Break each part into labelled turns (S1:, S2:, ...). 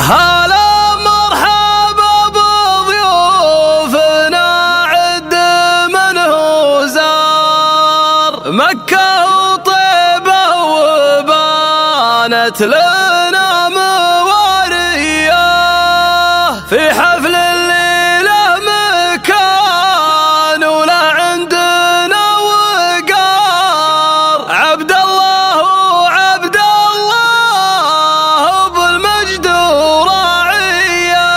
S1: هلا مرحبا بضيوفنا عد من هو زار مكة وطيبة وبانت لنا موارية في حفل الليلة مكان ولا عندنا وقار عبد الله وعبد الله بالمجد وراعية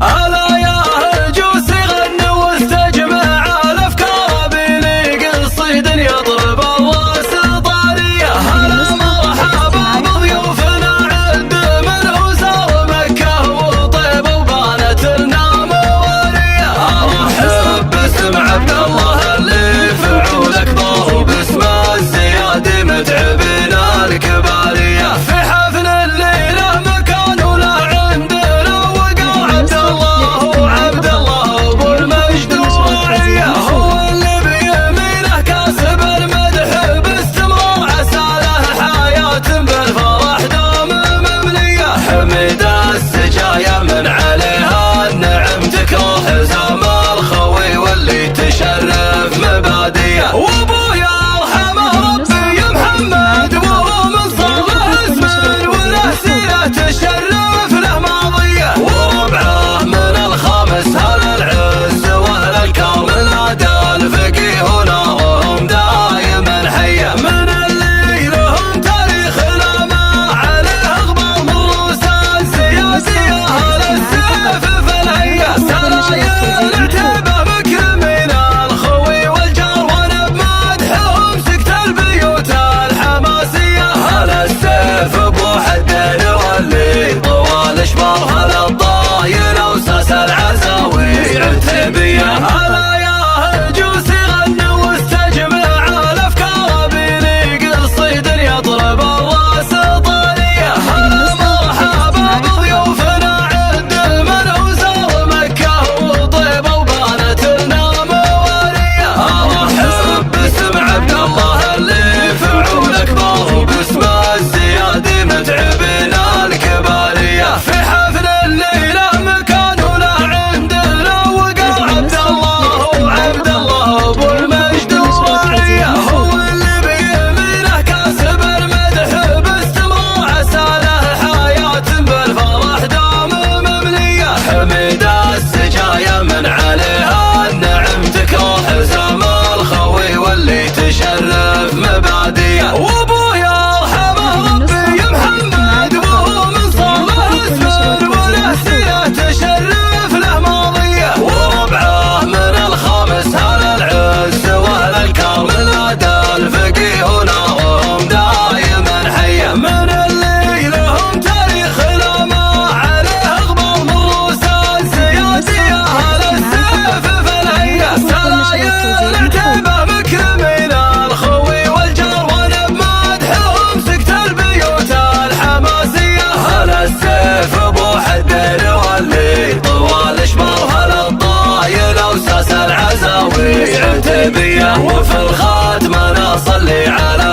S1: ألا يا هجوس غنوا واستجمع الأفكار بليق الصيد يضرب الراس طارية هلا مرحبا بضيوفنا عد من هو زار مكة وطيبة وبانت لنا موارية أرحب باسم عبد الله اللي فعولك ضاهو باسم الزيادي متعبنا الكبارية في حفل الليلة مكان ولا عندنا وقار عبد الله وعبد الله ابو المجد وراعية هو اللي بيمينه كاسب المدح باستمرار عسى له حياة بالفرح دام مملية حمد السجايا من عليها النعم تكره زام الخوي واللي تشرف مباديه وابويا ارحمه ربي محمد وهو من صالح اسم وله سيرة تشرف له ماضيه وربعه من الخامس هل العز واهل الكرم نادى الفقيه ونارهم دايما حيه من اللي لهم تاريخ لا ما عليه غبار من روس السياسيه اهل السيف في الهيه سرايا العتيبه مكرمين الخوي والجار وانا بمدحهم سكت البيوت الحماسيه هل السيف ابو حدين واللي طوال اشبار هل الضايل وساس العزاوي عتيبيه هلا يا هجوس غنوا واستجمع الافكار بليق الصيد يضرب الراس طاريه هلا مرحبا بضيوفنا عد من هو زار مكة وطيبة وبانت لنا موارية ارحب باسم عبد الله اللي فعولك ضاهو باسم الزيادي متعبنا الكبارية في حفل الليلة مكان ولا عندنا وقار عبد الله وعبد الله ابو المجد وراعية هو اللي بيمينه كاسب المدح باستمرار عسى له حياة بالفرح دام مملية حمد السجايا من عليها النعم تكره زام الخوي واللي تشرف مباديه وابويا ارحمه ربي محمد وهو من صالح اسم وله سيرة تشرف له ماضيه وربعه من الخامس هل العز واهل الكرم نادى الفقيه ونارهم دايما حيه من اللي لهم تاريخ لا ما عليه غبار من روس السياسيه اهل السيف في الهيه سرايا العتيبه مكرمين الخوي والجار وانا بمدحهم سكت البيوت الحماسيه هل السيف ابو حدين واللي طوال اشبار هل الضايل وساس العزاوي عتيبيه وفي الخاتمه نصلي على